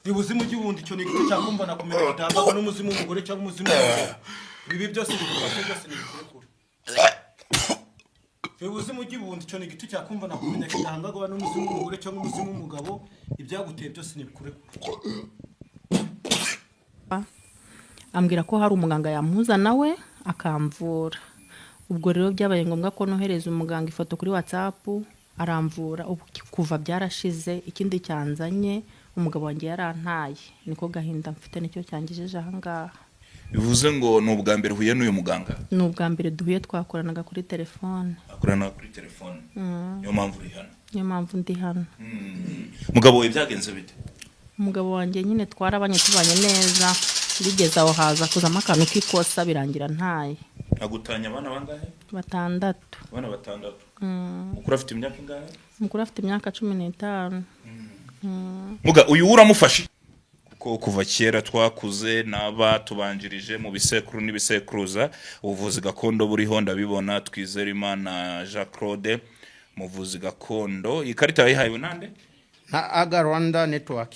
Ibuzimu cy'ubundi cyo ni gito cyakumva nakomera gitangwa n'umuzimu w'umugore cyangwa umuzimu w'umugabo. Bibi byose bikubashe byose ni bikuru. Ibuzimu cy'ubundi cyo ni gito cyakumva nakomera gitangwa n'umuzimu w'umugore cyangwa umuzimu w'umugabo. Ibyaguteye byose ni bikure. Ambwira ko hari umuganga yamuza nawe akamvura. Ubwo rero byabaye ngombwa ko nohereza umuganga ifoto kuri WhatsApp aramvura. Kuva byarashize ikindi cyanzanye umugabo wanjye yarantaye. Niko gahinda mfite nicyo cyangijeje aha ngaha. Bivuze ngo ni ubwa mbere huye n'uyu muganga? Ni ubwa mbere duhuye, twakoranaga kuri telefone. Akorana kuri telefone. Niyo mpamvu uri hano? Niyo mpamvu ndi hano. Mugabo we byagenze bite? Umugabo wanjye nyine twarabanye tubanye neza, bigeze aho haza kuzamo akantu k'ikosa birangira ntaye. Agutanya abana bangahe? 6. Abana 6. Mukuru afite imyaka ingahe? Mukuru afite imyaka 15. Muga uyu uramufashe kuko kuva kera twakuze naba tubanjirije mu bisekuru n'ibisekuruza ubuvuzi gakondo buriho ndabibona. Twizera Imana Jean Claude muvuzi gakondo. Ikarita yayihawe nande? Na Aga Rwanda Network.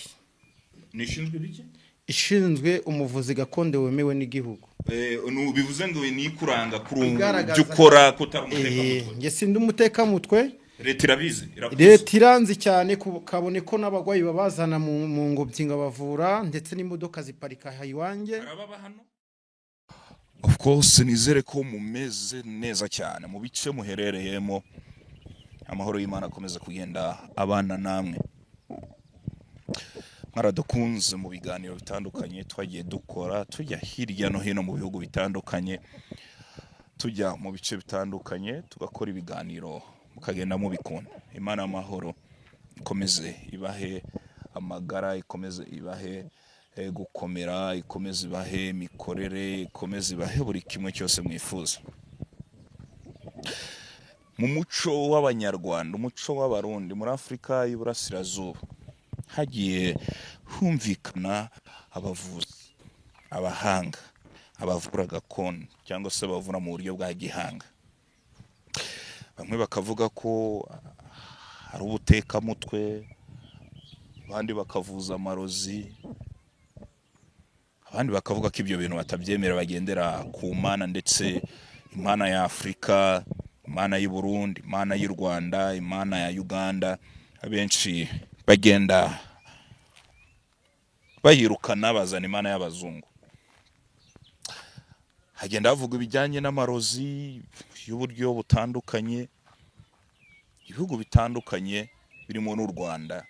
Nishinzwe biki? Ishinzwe umuvuzi gakondo wemewe n'igihugu. Bivuze ngo ni kuranga kuri byukora kutarumuteka. Nge sindi umuteka mutwe. Leta irabizi. Leta iranzi cyane kabone ko n'abagwayi babazana mu ngobyi ngabavura ndetse n'imodoka ziparika hayiwange. Arababa hano. Of course nizere ko mumeze neza cyane mu bice muherereyemo. Amahoro y'Imana akomeza kugenda abana namwe. Mwaradukunze mu biganiro bitandukanye twagiye dukora, tujya hirya no hino mu bihugu bitandukanye, tujya mu bice bitandukanye tugakora ibiganiro mukagenda mubikunda. Imana amahoro ikomeze ibahe amagara, ikomeze ibahe gukomera, ikomeze ibahe mikorere, ikomeze ibahe buri kimwe cyose mwifuza. Mu muco w'abanyarwanda, umuco w'abarundi muri Afrika y'Iburasirazuba hagiye humvikana abavuzi, abahanga, abavura gakondo cyangwa se bavura mu buryo bwa gihanga. Bamwe bakavuga ko ari ubutekamutwe, abandi bakavuza amarozi, abandi bakavuga ko ibyo bintu batabyemera, bagendera ku Mana, ndetse Imana ya Afrika, Imana y'u Burundi, Imana y'u Rwanda, Imana ya Uganda. Abenshi bagenda bayirukana bazana Imana y'abazungu. Hagenda havuga ibijyanye n'amarozi y'uburyo butandukanye. Ibihugu bitandukanye birimo n'u Rwanda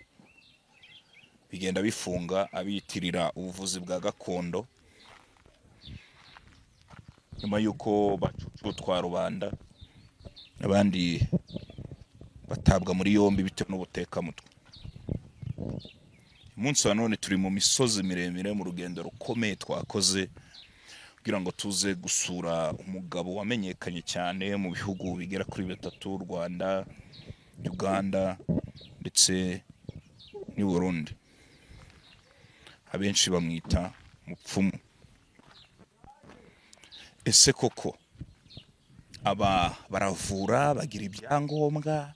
bigenda bifunga abiyitirira ubuvuzi bwa gakondo nyuma yuko bacucutwa rubanda, abandi batabwa muri yombi bitewe n'ubutekamutwe. Umunsi wa none turi mu misozi miremire mu rugendo rukomeye twakoze kugira ngo tuze gusura umugabo wamenyekanye cyane mu bihugu bigera kuri 3: Rwanda, Uganda ndetse n'u Burundi. Abenshi bamwita mupfumu. Ese koko aba baravura, bagira ibyangombwa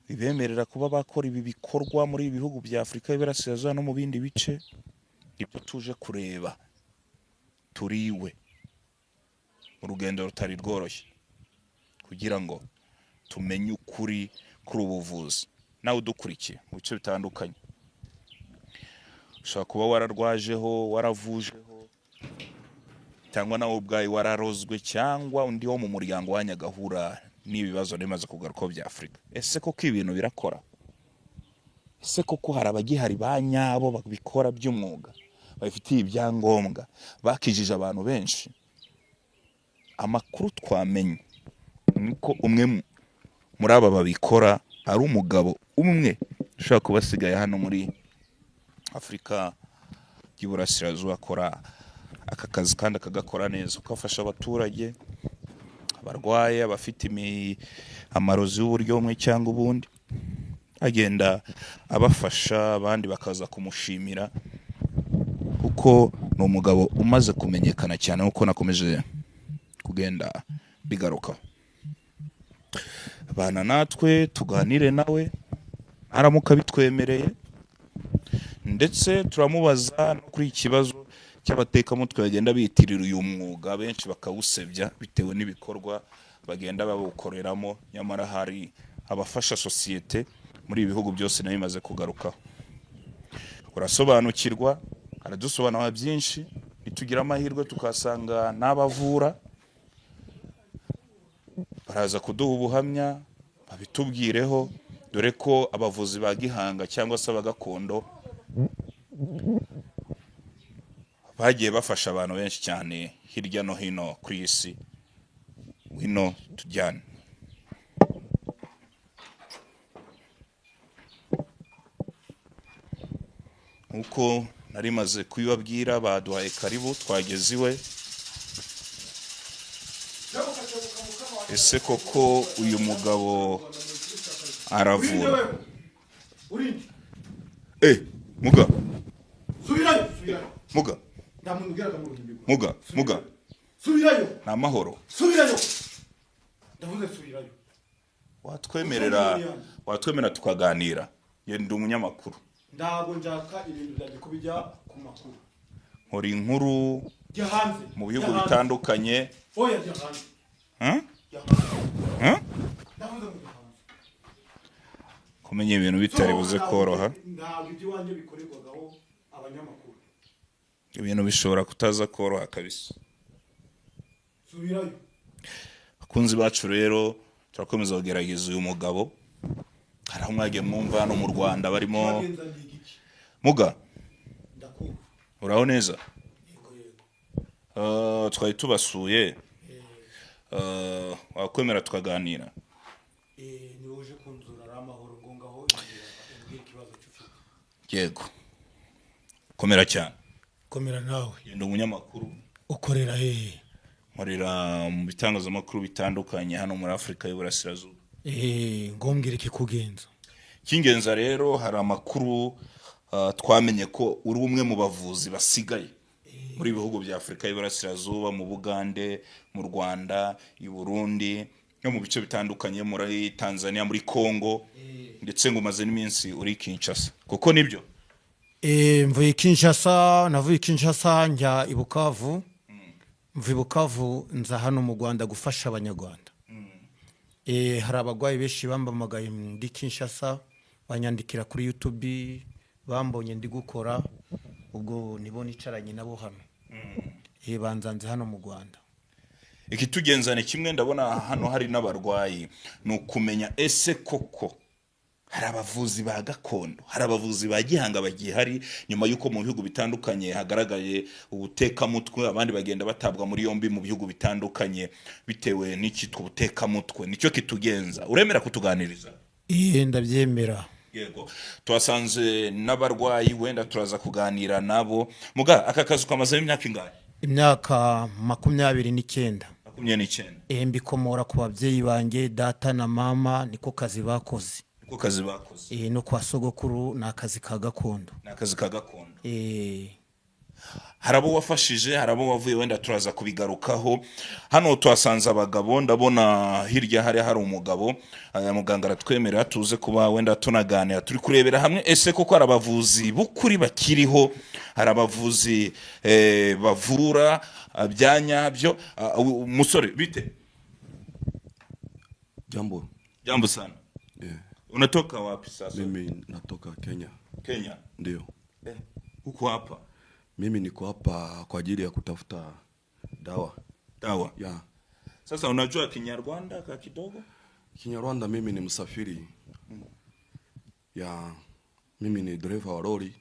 bibemerera kuba bakora ibi bikorwa muri ibihugu bya Afrika y'Iburasirazuba no mu bindi bice? Ibyo tuje kureba turiwe mu rugendo rutari rworoshye kugira ngo tumenye ukuri kuri ubuvuzi. Nawe udukurikiye mu bice bitandukanye, ushobora kuba wararwajeho, waravujeho, cyangwa nawe ubwayi wararozwe, cyangwa undi wo mu muryango wanyagahura n'ibibazo bimaze kugaruka bya Afrika. Ese koko ibintu birakora? Ese koko hari abagihari ba nyabo babikora by'umwuga, bafitiye ibyangombwa, bakijije abantu benshi? Amakuru twamenye niko umwe muri aba babikora ari umugabo umwe ushaka kubasigaye hano muri Afrika y'Iburasirazuba, akora aka kazi kandi akagakora neza, ukafasha abaturage, abarwaye, abafite amarozi y'uburyo bumwe cyangwa ubundi, agenda abafasha, abandi bakaza kumushimira kuko ni umugabo umaze kumenyekana cyane uko nakomeje kugenda bigarukaho. Bana natwe tuganire nawe aramuka bitwemereye, ndetse ndetse turamubaza no kuri ikibazo cy'abatekamutwe bagenda bitirira uyu mwuga benshi bakawusebya bitewe n'ibikorwa bagenda bawukoreramo, nyamara hari abafasha sosiyete muri ibi bihugu byose nayo imaze kugarukaho. Urasobanukirwa, aradusobanura byinshi, nitugira amahirwe tukasanga n'abavura baraza kuduha ubuhamya babitubwireho, dore ko abavuzi ba gihanga cyangwa se abagakondo bagiye bafasha abantu benshi cyane hirya no hino ku isi. Wino tujyane. Uko nari maze kubibabwira, baduhaye karibu, twageze iwe. Ese koko uyu mugabo aravura? Muga muga muga muga subirayo na mahoro, subirayo ndavuze subirayo. watwemerera tukaganira. Ndi umunyamakuru, ndago njaka ibintu byaje kubijya ku makuru, nkora inkuru jya hanze mu bihugu bitandukanye. Oya jya hanze. Ndavuze mu hanze. Kumenya ibintu bitari buze koroha. Ntabwo ibyo wanje bikorerwagaho abanyamakuru. Ibintu bishobora kutaza koroha kabisa. Subirayo. Akunzi bacu rero turakomeza kugerageza uyu mugabo. Hari umwage mwumva hano mu Rwanda barimo muga. Ndakumva. Uraho neza? Yego. Twari tubasuye. Wakwemera tukaganira? Ni uje kunzura ramahoro ngongaho ikibazo cy'ufite. Yego. Komera cyane. Komera nawe. Ndi umunyamakuru. Ukorera hehe? Nkorera mu bitangazamakuru bitandukanye hano muri Afrika y'Uburasirazuba. Ngombwire kikugenza. Kingenza rero hari amakuru twamenye ko uri umwe mu bavuzi basigaye muri bihugu bya Afrika y'Uburasirazuba, mu Bugande, mu Rwanda, i Burundi, no mu bice bitandukanye, muri Tanzania, muri Kongo, ndetse ngo umaze n'iminsi uri Kinshasa. Kuko nibyo? Mvuye Kinshasa, navuye Kinshasa njya i Bukavu. Mvuye Bukavu nza hano mu Rwanda gufasha abanyarwanda. Hari abagwayi benshi bambamagaye ndi Kinshasa, banyandikira kuri YouTube, bambonye ndi gukora, ubwo nibo nicaranye nabo hano. Banzanze hano mu Rwanda. Ikitugenzane kimwe ndabona hano hari n'abarwayi, nukumenya ese koko hari abavuzi ba gakondo, hari abavuzi ba gihanga bagihari, nyuma yuko mu bihugu bitandukanye hagaragaye ubutekamutwe, abandi bagenda batabwa muri yombi mu bihugu bitandukanye bitewe n'ikitwa ubutekamutwe. Nicyo kitugenza. Uremera kutuganiriza? Ndabyemera. Yego. Twasanze n'abarwayi, wenda turaza kuganira nabo. Muga, aka kazi kamaze imyaka ingahe? Imyaka 29. 29. Mbikomora ku babyeyi banjye, data na mama, niko kazi bakoze. Niko kazi bakoze. No kwa sogokuru na kazi ka gakondo. Na kazi ka gakondo. Harabo wafashije, harabo wavuye, wenda turaza kubigarukaho. Hano twasanze abagabo, ndabona hirya hari umugabo, muganga aratwemerera tuze kuba wenda tunaganira, turi kurebera hamwe ese koko hari abavuzi bukuri bakiriho, hari abavuzi bavura byanyabyo. Musore bite? Jambo sana. Unatoka wapi sasa? Mimi natoka Kenya. Kenya? Ndio. Uko hapa? Mimi niko hapa kwa ajili ya kutafuta dawa. Dawa? Ya. Sasa unajua Kinyarwanda ka kidogo? Kinyarwanda mimi ni msafiri. Ya, mimi ni dereva wa lori.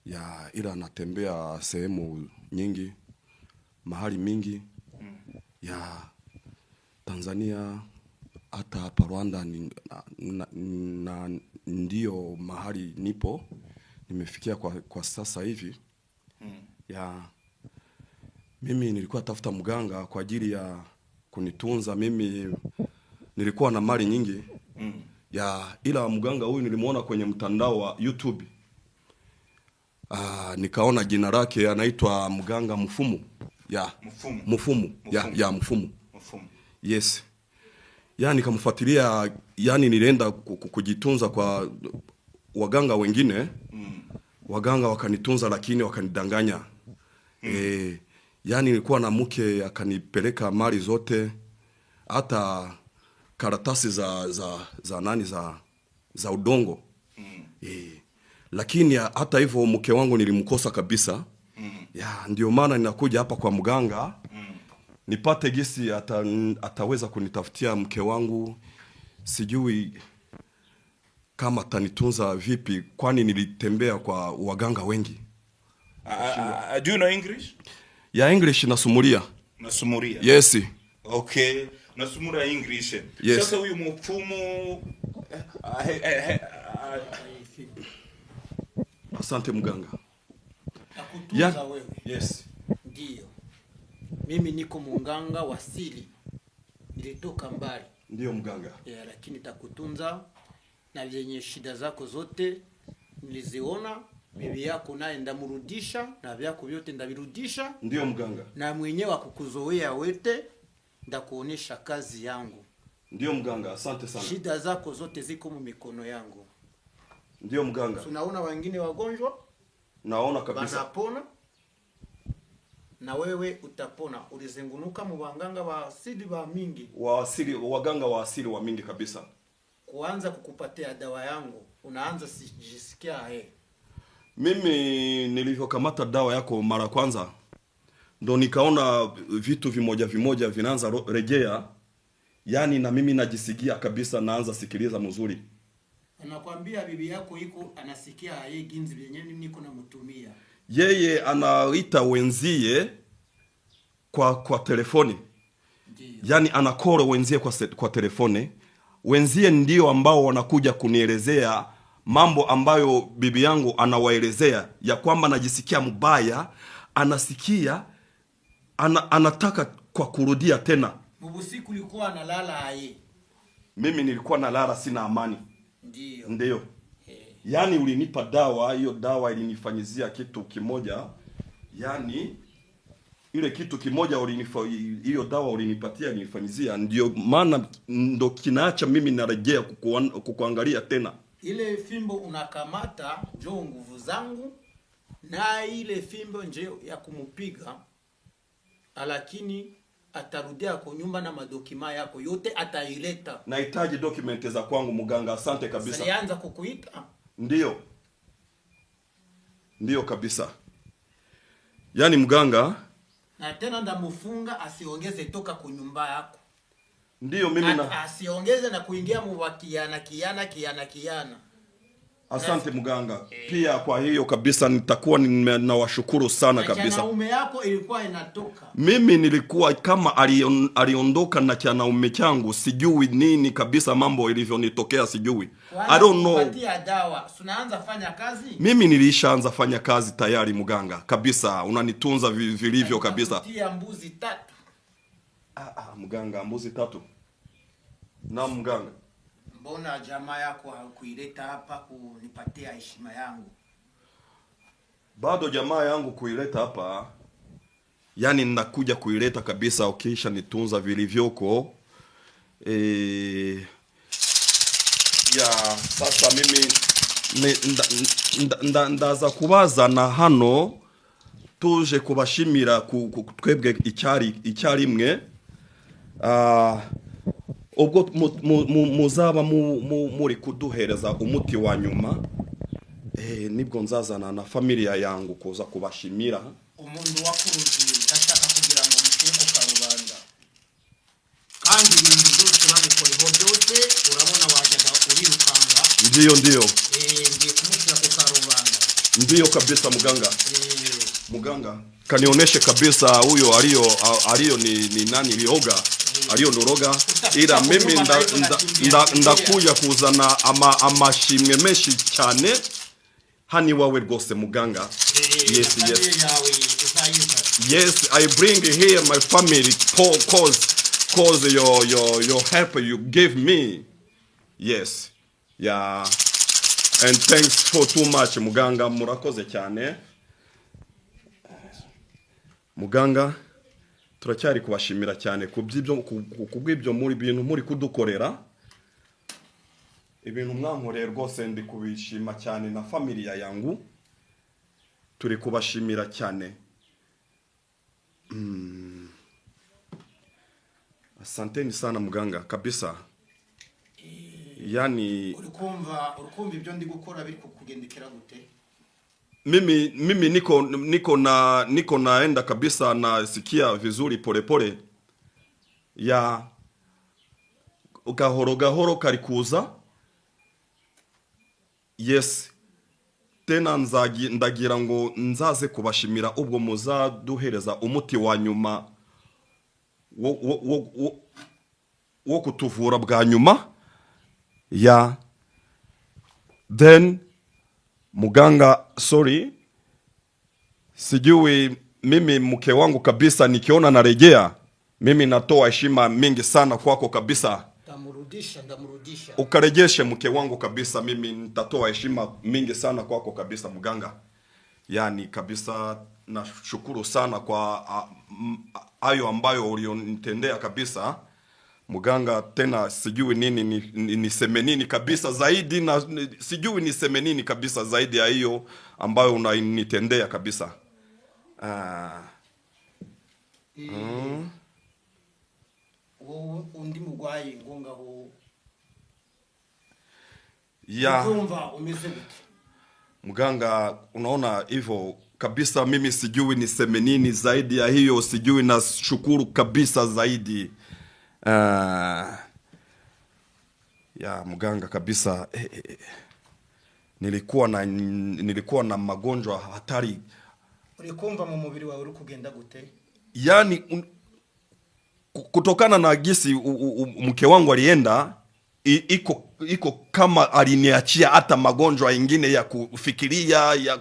Ya, ila natembea sehemu nyingi, mahali mingi. Ya, Tanzania, hata hapa Rwanda ndio mahali nipo. Nimefikia kwa sasa hivi. Ya, mimi nilikuwa tafuta mganga kwa ajili ya kunitunza. Mimi nilikuwa na mali nyingi. Ya, ila mganga huyu nilimuona kwenye mtandao wa YouTube. Nikaona jina lake anaitwa mganga Mfumu. Ya, Mfumu. Ya, Mfumu. Yes. Ya, nikamfuatilia, yani nilienda kujitunza kwa waganga wengine. waganga wakanitunza lakini wakanidanganya. Yani nilikuwa na mke akanipeleka mali zote, hata karatasi za nani za udongo. Lakini hata hivyo mke wangu nilimkosa kabisa. Ndio maana ninakuja hapa kwa mganga nipate gisi ataweza kunitafutia mke wangu. Sijui kama atanitunza vipi, kwani nilitembea kwa waganga wengi. Do you know English? Ya English nasumulia. Nasumulia? Yes. Okay. Nasumura English. Yes. Sasa huyu mfumo Asante mganga. Nakutunza wewe. Yes. Ndio. Mimi niko munganga wa siri. Nilitoka mbali. Ndio mganga. Lakini takutunza na vyenye shida zako zote niliziona. Bibi yako naye ndamurudisha na vyako vyote ndavirudisha. Ndio mganga. Na mwenyewe akukuzoea wete ndakuonesha kazi yangu. Ndio mganga, asante sana. Shida zako zote ziko mu mikono yangu. Ndio mganga. Tunaona wengine wagonjwa? Naona kabisa. Wanapona. Na wewe utapona. Ulizengunuka mu waganga wa asili wa mingi. Waganga wa asili wa mingi kabisa. Kuanza kukupatia dawa yangu, unaanza sijisikia Mimi nilivyokamata dawa yako mara kwanza, ndo nikaona vitu vimoja vinaanza rejea. Yani na mimi najisikia kabisa, naanza sikiliza mzuri. Anakuambia bibi yako iko anasikia ginzi vyenye niko namtumia. Yeye anaita wenzie kwa telefoni. Ndiyo. Yani anakora wenzie kwa telefoni. Wenzie ndio ambao wanakuja kunielezea mambo ambayo bibi yangu anawaelezea, ya kwamba najisikia mbaya, anasikia anataka kwa kurudia tena. Usiku ulikuwa analala Mimi nilikuwa nalala sina amani. Ndio. Yani ulinipa dawa, hiyo dawa ilinifanyizia kitu kimoja. Yani ile kitu kimoja hiyo dawa ulinipatia nilifanyizia, ndio maana ndo kinaacha mimi narejea kukuangalia tena. Ile fimbo unakamata ndio nguvu zangu, na ile fimbo ndio ya kumupiga, lakini atarudia kwa nyumba na madokima yako yote ataileta. Nahitaji document za kwangu mganga, asante kabisa. Alianza kukuita? Ndio kabisa. Yani mganga, na tena ndamufunga asiongeze toka kwa nyumba yako. Ndio mimi na asiongeze na kuingia muwakiana kiana. Asante mganga. Pia kwa hiyo kabisa nitakuwa ninawashukuru sana kabisa. Chanaume yako ilikuwa inatoka. Mimi nilikuwa kama aliondoka na chanaume changu, sijui nini kabisa mambo ilivyonitokea sijui. I don't know. Kupatia dawa, tunaanza fanya kazi? Mimi nilishaanza fanya kazi tayari mganga. Kabisa unanitunza vilivyo kabisa. Kupatia mbuzi 3. Mganga, mbuzi 3. Na mganga, mbona jamaa yako hakuileta hapa kunipatia heshima yangu? Bado jamaa yangu kuileta hapa. Yani ninakuja kuileta kabisa ukisha nitunza vilivyoko. Sasa mimi ndaza kubaza na hano tuje kubashimira twebwe icyarimwe. Ubwo muzaba muri kuduhereza umuti wa nyuma, nibwo nzazana na familia yangu kuza kubashimira. Umuntu wakuruzi ndashaka kugira ngo mutuko karubanda, kandi ibintu byose bamukoreho byose urabona wajaga urirukanga. Ndio ndiye kumushyira ku karubanda. Ndio kabisa muganga. Muganga kanioneshe kabisa huyo alio ni nani lioga. Aliyo ndoroga, ila mimi ndakuja kuzana amashimwe menshi cyane hani wawe rwose muganga. Yes, I bring here my family cause your help you gave me. Yes. Yeah. And thanks for too much muganga, murakoze cyane. Muganga, turacyari kubashimira cyane kubw'ibyo muri bintu muri kudukorera. Ibintu mwankoreye rwose ndi kubishima cyane na familia yangu. turi kubashimira cyane. Asanteni sana muganga kabisa. Yani urikumva ibyo ndi gukora biri kukugendekera gute? mimi niko naenda kabisa, nasikia vizuri pole ya gahoro karikuza. Yes, tena ndagira ngo nzaze kubashimira ubwo muzaduhereza umuti wa nyuma wo kutuvura bwa nyuma. Ya then muganga, sorry, sijui mimi mke wangu kabisa, nikiona narejea mimi natoa heshima mingi sana kwako kabisa. Ndamurudisha. Ukarejeshe mke wangu kabisa, mimi nitatoa heshima mingi sana kwako kabisa muganga. Yani kabisa nashukuru sana kwa hayo ambayo ulionitendea kabisa muganga. Tena sijui niseme nini kabisa zaidi, na sijui niseme nini kabisa zaidi ya hiyo ambayo unanitendea kabisa. Undi mugwayi ngonga ho ya kumva umeze gute muganga? Unaona hivyo kabisa, mimi sijui niseme nini zaidi ya hiyo, sijui. Nashukuru kabisa zaidi. Ya muganga kabisa, nilikuwa na magonjwa hatari. Urikumva mu mubiri wawe uri kugenda gute? Yani kutokana na gisi mke wangu alienda, iko kama aliniachia hata magonjwa ingine ya kufikiria, ya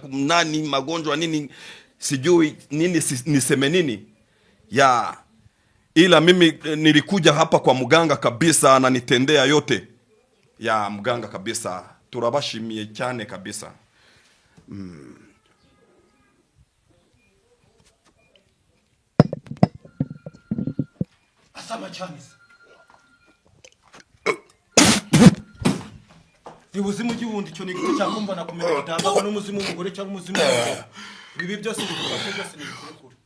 magonjwa nini, sijui nini niseme nini ya, ila mimi nilikuja hapa kwa muganga kabisa, ananitendea yote. Ya muganga kabisa, turabashimiye cyane kabisa. Asama cyane. Vibuzimu gihundi cyo nigito cyakumva nakumenya gitamba n'umuzimu w'umugore cyangwa umuzimu w'umugabo. Ibi byose bikufasha, byose nikurekura.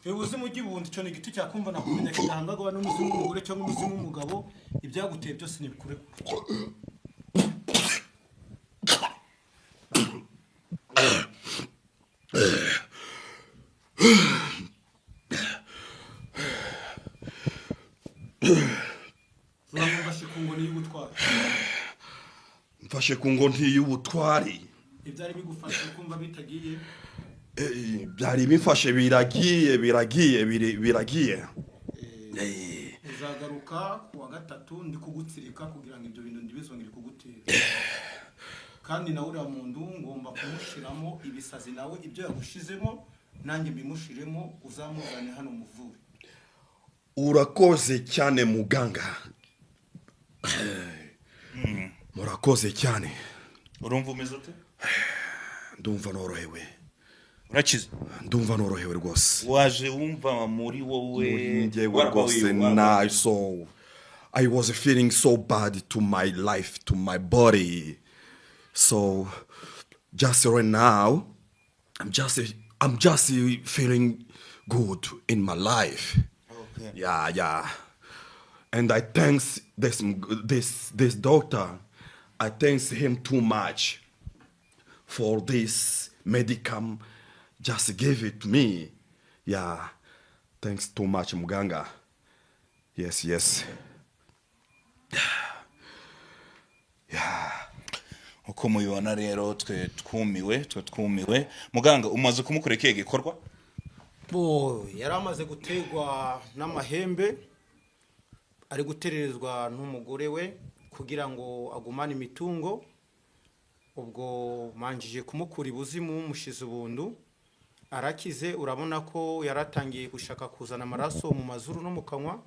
Vibuzimu gihundi cyo nigito cyakumva nakumenya gitamba n'umuzimu w'umugore cyangwa umuzimu w'umugabo. Ibyaguteye byose nibikurekura. Mfashe ku ngoni y'ubutwari. Ibyari bigufasha kumva bitagiye? Byari bifashe biragiye. Uzagaruka kuwa gatatu ndi kugutsirika kugira ngo ibyo bintu ndibizongere kugutera. Kandi nawe uriya muntu ngomba kumushiramo ibisazi, nawe ibyo yagushizemo nanjye bimushiremo, uzamuzane hano muvure. Urakoze cyane muganga. Murakoze cyane. Urumva umeze ute? Ndumva norohewe. Urakize? Ndumva norohewe rwose. Waje wumva muri wowe rwose na so I was feeling so bad to my life, to my body. So just right now I'm just feeling good in my life. Okay. Yeah. And I thanks this doctor. I thanks him too much for this medicine. Just give it to me. Yeah. Thanks too much, muganga. Yes. Yeah. Uko mubibona rero twe twumiwe. Muganga umaze kumukoreka igikorwa? Yaramaze gutegwa n'amahembe, ari gutererezwa n'umugore we kugira ngo agumane imitungo. Ubwo manjije kumukura ibuzimu mushize ubundu, arakize. Urabona ko yaratangiye gushaka kuzana amaraso mu mazuru no mu kanwa.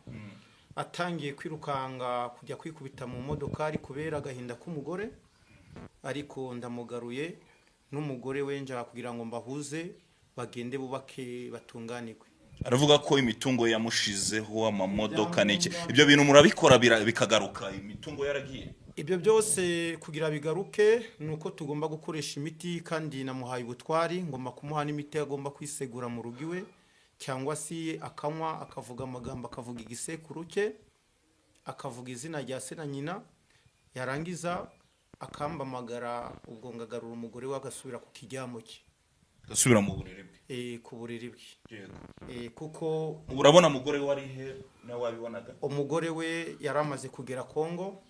Atangiye kwirukanga kujya kwikubita mu modoka ari kubera agahinda k'umugore, ariko ndamugaruye n'umugore we njya kugira ngo mbahuze bagende bubake batunganirwe. aravuga ko imitungo yamushizeho amamodoka n'iki ibyo bintu murabikora bikagaruka imitungo yaragiye ibyo byose kugira bigaruke nuko tugomba gukoresha imiti kandi namuhaye ubutwari ngomba kumuha n'imiti agomba kwisegura mu rugo iwe cyangwa si akanywa akavuga amagambo akavuga igisekuru cye akavuga izina rya se na nyina yarangiza akambamagara ubwo ngagarura umugore we agasubira ku kijyamo cye gasubira mu buriri bwe ku buriri bwe kuko urabona umugore we ari he nawe wabibonaga umugore we yaramaze kugera Kongo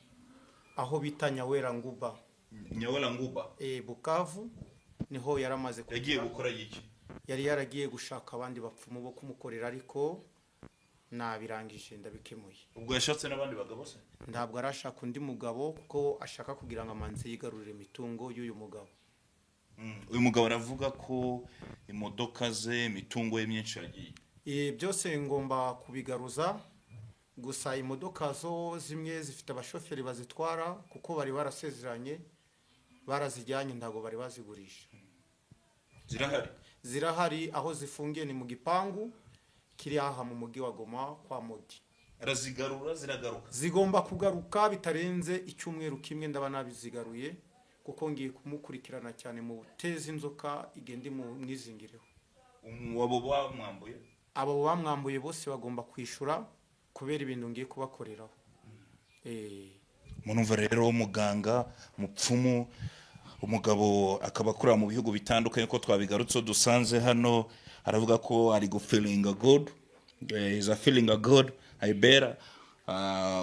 aho bita Nyawera Nguba Bukavu niho yaramaze kugera yagiye gukora iki yari yaragiye gushaka abandi bapfumu bo kumukorera ariko nabirangije ndabikemuye ubwo yashatse n'abandi bagabo se ntabwo arashaka undi mugabo kuko ashaka kugira ngo amanze yigarurire imitungo y'uyu mugabo uyu mugabo aravuga ko imodoka ze imitungo ye myinshi yagiye byose ngomba kubigaruza gusa imodoka zo zimwe zifite abashoferi bazitwara kuko bari barasezeranye barazijyanye ntago bari bazigurisha zirahari aho zifungiye ni mu gipangu kiri aha mu mugi wa Goma kwa Modi arazigarura ziragaruka zigomba kugaruka bitarenze icyumweru kimwe ndaba nabizigaruye kuko ngiye kumukurikirana cyane mu buteza inzoka igende mu mwizingireho abo bamwambuye bose bagomba kwishura kubera ibintu ngiye kubakoreraho munumva rero umuganga mupfumu umugabo akaba akorera mu bihugu bitandukanye ko twabigarutse dusanze hano aravuga ko ari feeling good is a feeling good ibera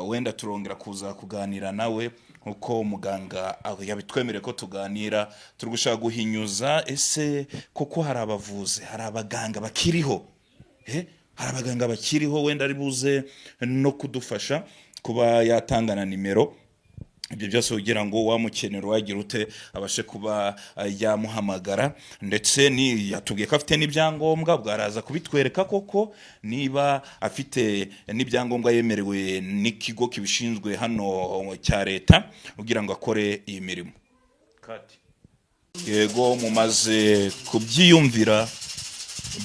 wenda turongera kuza kuganira nawe uko umuganga yabitwemereye ko tuganira turi gushaka guhinyuza ese koko hari abavuzi hari abaganga bakiriho hari abaganga bakiriho wenda ari buze no kudufasha kuba yatangana nimero ibyo byose kugira ngo wamukenera wagira ute abashe kuba yamuhamagara ndetse ni yatubwiye ko afite n'ibyangombwa bwaraza kubitwereka koko niba afite n'ibyangombwa yemerewe n'ikigo kibishinzwe hano cya leta kugira ngo akore iyi mirimo yego mumaze kubyiyumvira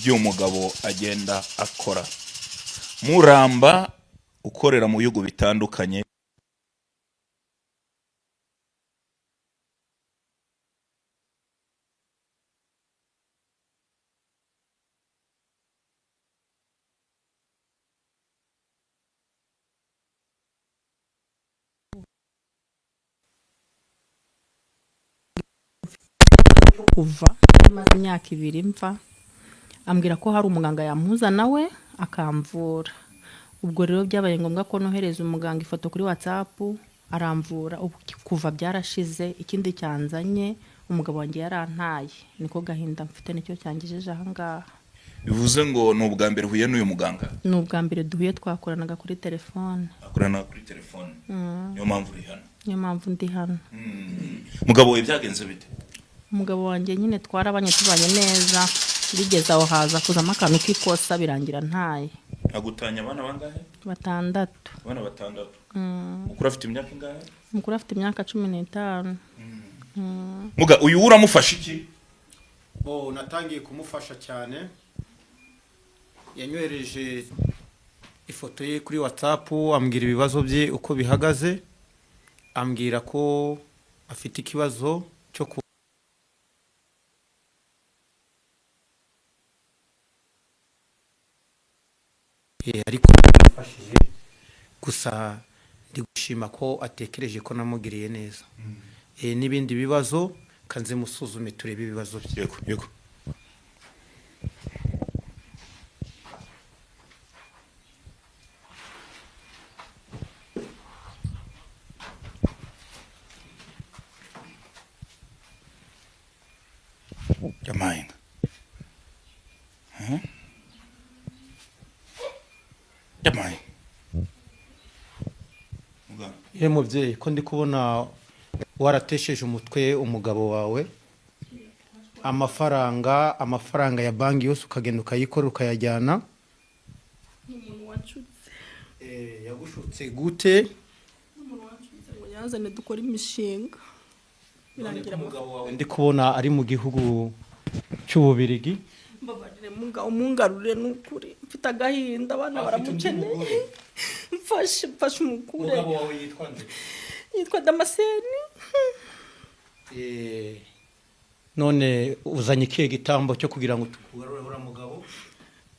by'umugabo agenda akora Muramba ukorera mu bihugu bitandukanye kuva maze imyaka 2 mva ambwira ko hari umuganga yamuza nawe akamvura ubwo rero byabaye ngombwa ko nohereza umuganga ifoto kuri WhatsApp aramvura kuva byarashize ikindi cyanzanye umugabo wanjye yarantaye niko gahinda mfite nicyo cyangijeje aha ngaha bivuze ngo ni ubwa mbere huye n'uyu muganga ni ubwa mbere duhuye twakoranaga kuri telefone niyo mpamvu uri hano niyo mpamvu ndi hano mugabo we byagenze bite umugabo wanjye nyine twarabanye tubanye neza bigeze aho haza kuzamo akantu k'ikosa birangira ntaye agutanya abana bangahe 6 abana 6 mukuru afite imyaka ingahe mukuru afite imyaka 15 muga uyu uramufasha iki natangiye kumufasha cyane yanywereje ifoto ye kuri WhatsApp ambwira ibibazo bye uko bihagaze ambwira ko afite ikibazo cyo ariko nafashije gusa ndi gushima ko atekereje ko namugiriye neza n'ibindi bibazo kanze musuzume turebe ibibazo bye yego Jamainga Jamainga mubyeyi ko ndi kubona waratesheje umutwe umugabo wawe amafaranga ya banki yose ukagenda ukayikora ukayajyana umuntu wacutse yagushutse gute umuntu wacutse ngo yazane dukora imishinga birangira umugabo wawe ndi kubona ari mu gihugu cy'Ububirigi mbabarire mugabo mungarure n'ukuri mfite agahinda abana baramukeneye mfashe umukure. Umugabo wawe yitwa nde? Yitwa Damascene. None uzanye ikihe gitambo cyo kugira ngo tukugarure ura mugabo?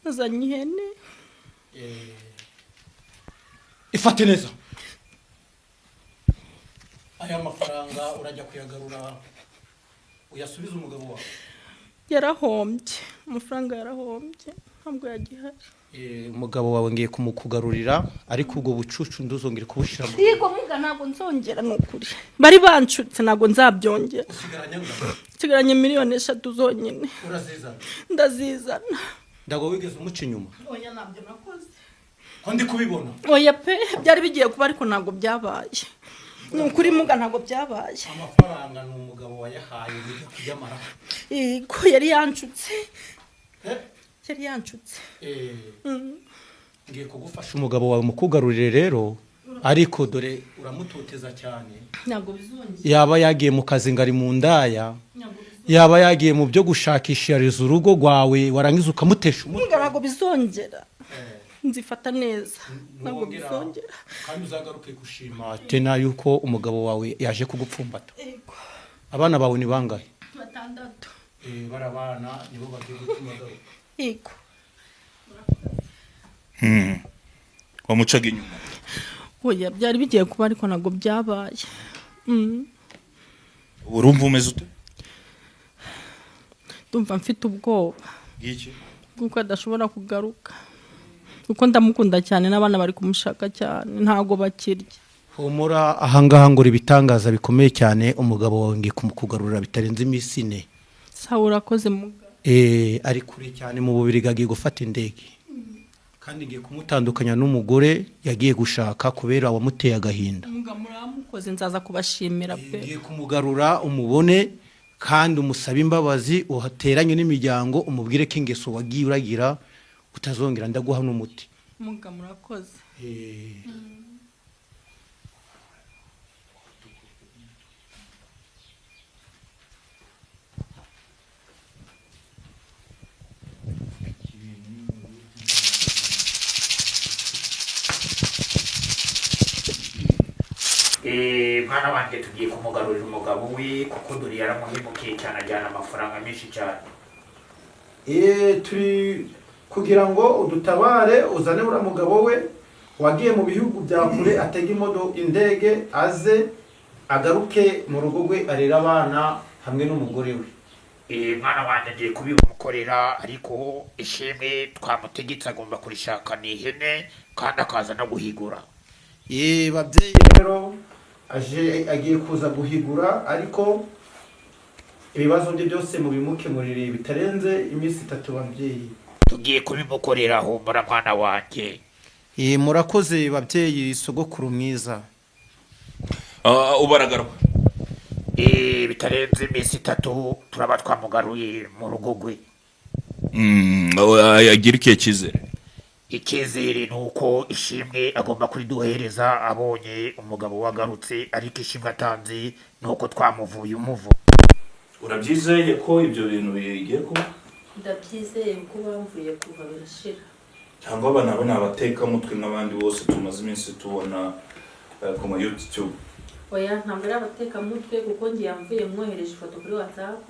Nazanye ihene. Ifate neza. Aya mafaranga urajya kuyagarura uyasubiza umugabo wawe? Yarahombye, amafaranga yarahombye ntabwo yagihari. Umugabo wawe ngiye kumukugarurira ariko ubwo bucucu nduzongera kubushira mu. Yego muga ntabwo nzongera n'ukuri. Bari banshutse ntabwo nzabyongera. Usigaranye miliyoni 3 zonyine. Urazizana? Ndazizana. Ndago wigeze umuca inyuma? Oya nabyo nakoze. Ko ndi kubibona? Oya pe byari bigiye kuba ariko ntabwo byabaye. Nukuri muga ntabwo byabaye. Amafaranga n'umugabo wayahaye uje kujyamara. Ko yari yanshutse. Yari yanshutse. Ngiye kugufasha umugabo wawe mukugarurire rero ariko dore uramutoteza cyane. Ntabwo bizongera. Yaba yagiye mu kazi ngari mu ndaya. Yaba yagiye mu byo gushakishiriza urugo rwawe warangiza ukamutesha umutwe. Ntabwo bizongera. Nzifata neza. Ntabwo bizongera. Kandi uzagaruke gushima tena yuko umugabo wawe yaje kugupfumbata. Yego. Abana bawe ni bangahe? 6. Barabana nibo bagiye gutumagaruka. Yego. Wamucaga inyuma? Oya byari bigiye kuba ariko ntabwo byabaye. Urumva umeze ute? Ndumva mfite ubwoba. Giki? Kuko adashobora kugaruka. Kuko ndamukunda cyane n'abana bari kumushaka cyane ntago bakirya. Humura ahangaha ngora ibitangaza bikomeye cyane umugabo wawe ngiye kumukugarurira bitarenze iminsi 4. Sawa urakoze muga. Ari kure cyane mu bubiri gagiye gufata indege. Kandi ngiye kumutandukanya n'umugore yagiye gushaka kubera wamuteye agahinda. Muga muramukoze nzaza kubashimira pe. Ngiye kumugarura umubone kandi umusaba imbabazi uhateranye n'imiryango umubwire ko ingeso wagiye uragira utazongera ndaguha n'umuti. Muga murakoze. Mwana wanjye tugiye kumugarurira umugabo we kuko dore yaramuhemukiye cyane ajyana amafaranga menshi cyane. Turi kugira ngo udutabare uzane ura mugabo we wagiye mu bihugu bya kure atega indege aze agaruke mu rugo rwe arera abana hamwe n'umugore we. Mwana wanjye agiye kubimukorera ariko ishimwe twamutegetse agomba kurishaka ni ihene kandi akaza no guhigura. Babyeyi rero agiye kuza guhigura ariko ibibazo bye byose mu bimukemurire bitarenze iminsi 3 babyeyi. Tugiye kubimukorera humura mwana wanjye. Murakoze babyeyi sogokuru mwiza. Ubaragaruka? Bitarenze iminsi 3 turaba twamugaruye mu rugo rwe. Yagira ikihe cyizere? Icyizere nuko ishimwe agomba kuriduhereza abonye umugabo wagarutse ariko ishimwe atanze nuko twamuvuye umuvu. Urabyizeye ko ibyo bintu bigiye kuba? Ndabyizeye ko bamvuye kuva birashira. Cyangwa abana bo nabateka mutwe nk'abandi bose tumaze iminsi tubona ku ma YouTube? Oya ntabwo ari abateka mutwe kuko ngiye yamvuye mwohereje ifoto kuri WhatsApp.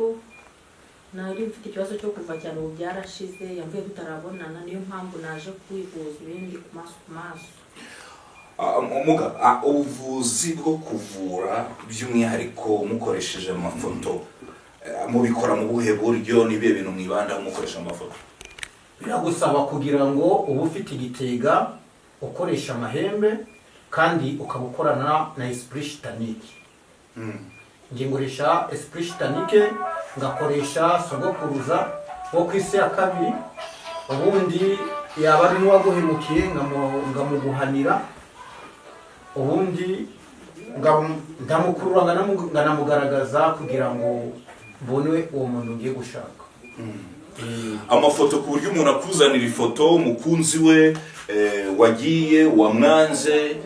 Nari mfite ikibazo cyo kuva cyane ubu byarashize yamvuye tutarabonana niyo mpamvu naje kwivuza ibindi ku maso. Ubuvuzi bwo kuvura by'umwihariko mukoresheje amafoto mubikora mu buhe buryo nibiye bintu mwibanda mukoresha amafoto? Biragusaba kugira ngo uba ufite igitega ukoresha amahembe kandi ukabukorana na esprit chitanique. Ngiye ngoresha esprit chitanique ngakoresha sogokuruza wo kwisi ya kabiri ubundi yaba ari n'uwaguhemukiye ngamuguhanira ubundi ndamukurura nganamugaragaza kugira ngo mbone uwo muntu ngiye gushaka. Amafoto ku buryo umuntu akuzanira ifoto umukunzi we wagiye wamwanze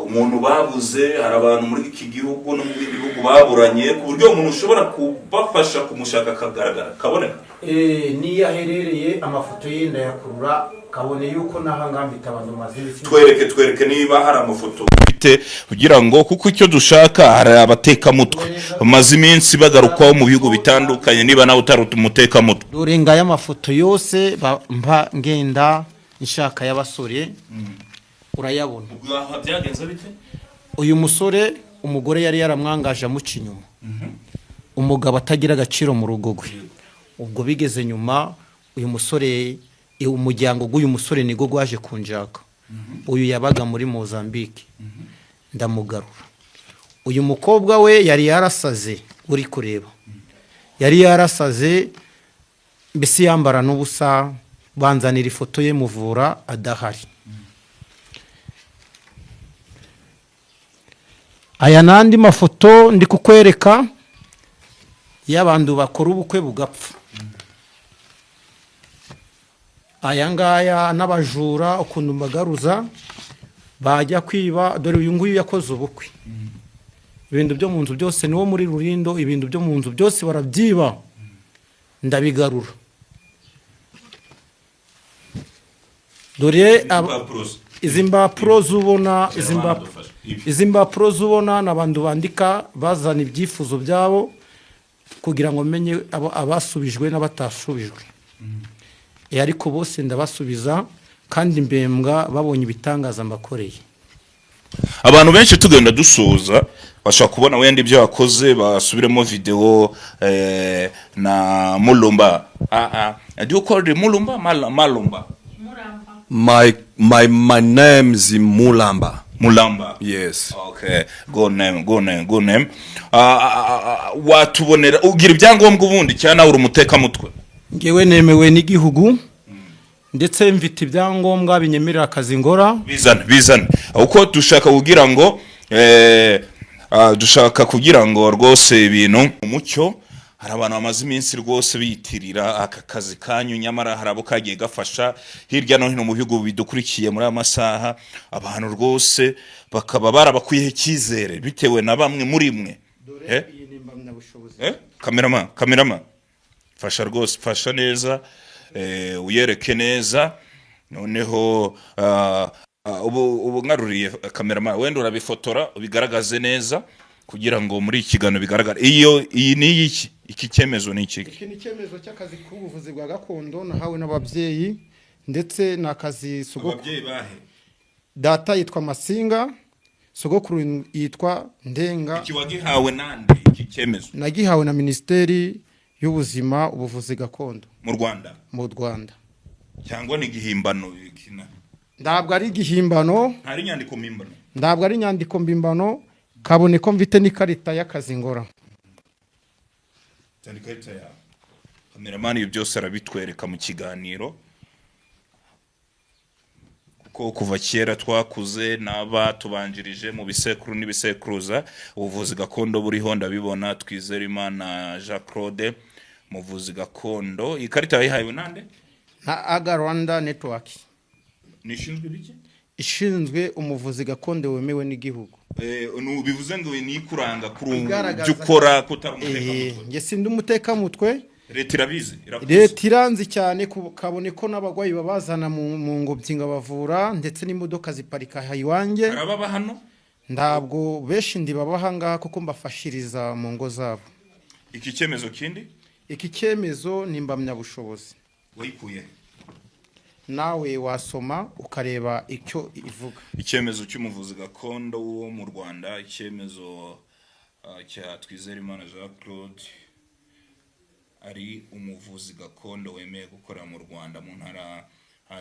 umuntu babuze, hari abantu muri iki gihugu no mu bindi bihugu baburanye ku buryo umuntu ushobora kubafasha kumushaka akagaragara kaboneka. niyo aherereye amafoto ye ndayakurura kabone yuko nahangambita abantu mazibisi. Twereke niba hari amafoto ufite kugira ngo, kuko icyo dushaka hari abatekamutwe bamaze iminsi bagarukwaho mu bihugu bitandukanye, niba nawe utari umutekamutwe. Dore ngaya amafoto yose mba ngenda nshaka y'abasore urayabona. Byagenze bite? Uyu musore umugore yari yaramwangaje amuca inyuma, umugabo atagira agaciro mu rugo rwe. Ubwo bigeze nyuma uyu musore, umuryango w'uyu musore nigo gwaje kunjaka. Uyu yabaga muri Mozambique, ndamugarura. Uyu mukobwa we yari yarasaze, uri kureba yari yarasaze, mbese yambara n'ubusa, banzanira ifoto ye muvura adahari. Aya nandi mafoto ndi kukwereka y'abantu bakora ubukwe bugapfa. Aya ngaya n'abajura ukuntu mbagaruza bajya kwiba. Dore uyu nguyu yakoze ubukwe, ibintu byo mu nzu byose niwo muri Rurindo, ibintu byo mu nzu byose barabyiba, ndabigarura. Dore izi mbapuro zubona, izi mbapuro zubona n'abantu bandika bazana ibyifuzo byabo kugira ngo menye abasubijwe n'abatasubijwe. Ariko bose ndabasubiza kandi mbembwa babonye ibitangaza mbakoreye. Abantu benshi tugenda dusoza bashaka kubona wenda ibyo yakoze, basubiremo video na Mulumba. Do you call it Mulumba? Malumba. My name is Mulamba. Yes. Okay. Good name. Watubonera ugira ibyangombwa ubundi cyane uri umutekamutwe? Ngewe nemewe n'igihugu ndetse mfite ibyangombwa binyemerera akazi ngora. Bizane uko dushaka kugira ngo rwose ibintu umucyo. Hari abantu bamaze iminsi rwose biyitirira aka kazi kanyu, nyamara hari abo kagiye gafasha hirya no hino mu bihugu bidukurikiye muri amasaha. Abantu rwose bakaba barabakwiye icyizere bitewe na bamwe muri mwe. Kamerama fasha rwose, fasha neza, uyereke neza. Noneho ubu ngaruriye kamerama, wenda urabifotora ubigaragaze neza kugira ngo muri ikigano bigaragara. Iyi ni iki cyemezo ni iki? Iki ni cyemezo cy'akazi k'ubuvuzi bwa gakondo nahawe n'ababyeyi, ndetse n'akazi ababyeyi bahe. Data yitwa Masinga, sogokuru yitwa Ndenga. Iki wagihawe nande iki cyemezo? Nagihawe na Ministeri y'Ubuzima ubuvuzi gakondo mu Rwanda. Cyangwa ni gihimbano ikina? Ndabwo ari gihimbano. Hari nyandiko mpimbano? Ndabwo ari nyandiko mpimbano, kabone ko mfite n'ikarita y'akazi ngora. Ikarita ya kameramani, ibyo byose arabitwereka mu kiganiro. Kuko kuva kera twakuze n'aba tubanjirije mu bisekuru n'ibisekuruza ubuvuzi gakondo buriho ndabibona. Twizerimana Jean Claude muvuzi gakondo. Ikarita yayihawe nande? Na Aga Rwanda Network. Nishinzwe biki? Ishinzwe umuvuzi gakondo wemewe n'igihugu. Bivuze ngo ni ikuranga kuri ukora kutari umutekamutwe. Nge sindi umutekamutwe. Leta irabizi, Leta iranzi cyane, kabone ko n'abagwayi babazana mu ngobyi ngabavura, ndetse n'imodoka ziparika hayiwange. Arababa hano? Ndabwo beshi ndi babahanga kuko mbafashiriza mu ngo zabo. Iki cyemezo kindi? Iki cyemezo ni mbamyabushobozi. Wayikuye? Nawe wasoma ukareba icyo ivuga. Icyemezo cy'umuvuzi gakondo wo mu Rwanda, icyemezo cya Twizerimana Jean Claude, ari umuvuzi gakondo wemeye gukora mu Rwanda mu ntara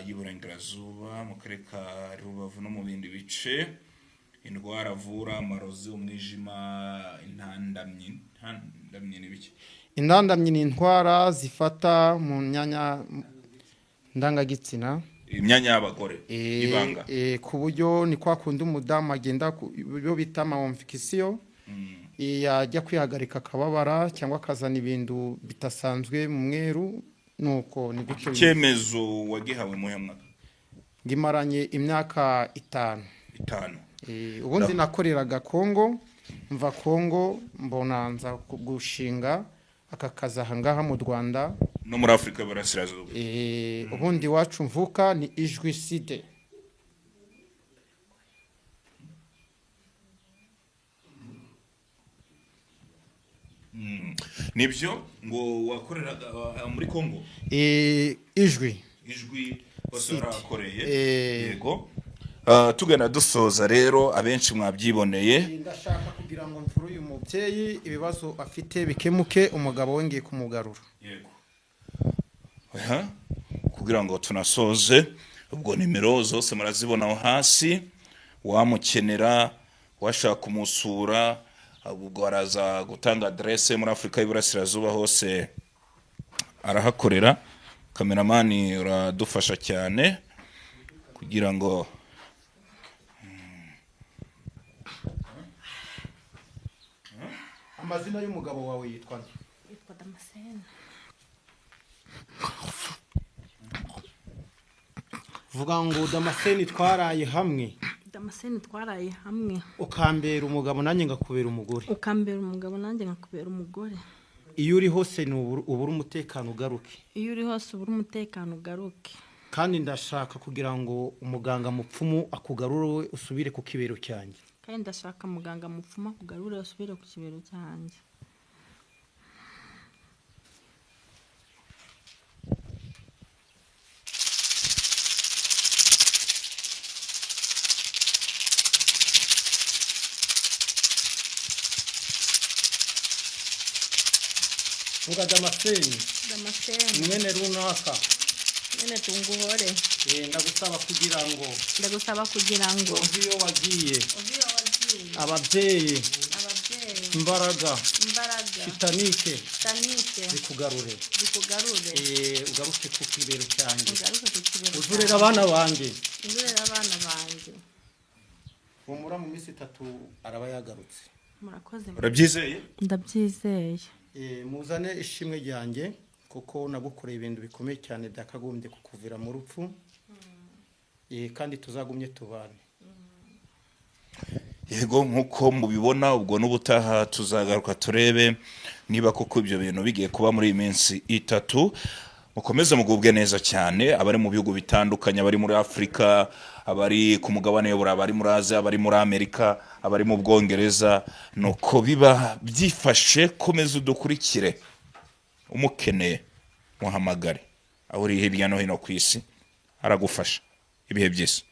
y'Iburengerazuba, mu karere ka Rubavu no mu bindi bice. Indwara avura: amarozi, umwijima, intandamyi n'ibiki? Intandamyi ni intwara zifata mu myanya ndangagitsina, imyanya y'abagore, ibanga. Ku buryo ni kwa kundi umudamu agenda byo bita amamfikisiyo, yajya kwihagarika akababara cyangwa akazana ibintu bitasanzwe mu mweru. Nuko ni gutyo. Cyemezo wagihawe mu mwaka? Ngimaranye imyaka 5. ubundi nakoreraga Kongo, mva Kongo mbona nza gushinga aka kazi aha ngaha mu Rwanda no muri Afrika y'Iburasirazuba. ubundi wacu mvuka ni Ijwi Side. Nibyo ngo wakoreraga muri Kongo? Ijwi bose warakoreye. Yego. Tugana dusoza rero abenshi mwabyiboneye. Ndashaka kugira ngo mfuru uyu mubyeyi ibibazo afite bikemuke, umugabo we ngiye kumugarura. Yego. Kugira ngo tunasoze, ubwo nimero zose murazibona aho hasi, wamukenera washaka kumusura, ubwo araza gutanga adresse muri Afrika y'Iburasirazuba hose arahakorera. Kameramani uradufasha cyane kugira ngo amazina y'umugabo wawe yitwa nde? Yitwa Damascene. Vuga ngo Damascene twaraye hamwe. Damascene twaraye hamwe. Ukambera umugabo nanjye ngakubera umugore. Ukambera umugabo nanjye ngakubera umugore. Iyo uri hose ubura umutekano ugaruke. Iyo uri hose ubura umutekano ugaruke. Kandi ndashaka kugira ngo umuganga mupfumu akugarure usubire ku kibero cyanjye. Kandi ndashaka muganga mupfumu akugarure usubire ku kibero cyanjye. Vuga Damascene. Damascene. Mwene runaka. Mwene Tunguhore. Ndagusaba kugira ngo. Ndagusaba kugira ngo. Uviyo wagiye. Uviyo wagiye. Ababyeyi. Ababyeyi. Imbaraga. Imbaraga. Titanike. Titanike. Bikugarure. Bikugarure. Ugaruke ku kibero cyanjye. Ugaruke ku kibero. Uzurera abana banjye. Uzurera abana banjye. Umura mu minsi 3 araba yagarutse. Murakoze. Urabyizeye? Ndabyizeye. Muzane ishimwe ryanjye kuko nagukoreye ibintu bikomeye cyane byakagombye kukuvira mu rupfu. Kandi tuzagumye tubane. Yego, nkuko mubibona, ubwo n'ubutaha tuzagaruka turebe niba koko ibyo bintu bigiye kuba muri iyi minsi 3. Mukomeze mugubwe neza cyane, abari mu bihugu bitandukanye, abari muri Afrika, abari ku mugabane w'Uburayi, abari muri Aziya, abari muri Amerika, abari mu Bwongereza, nuko biba byifashe. Komeza udukurikire, umukeneye muhamagare, aho uri hirya no hino ku isi aragufasha. Ibihe byiza.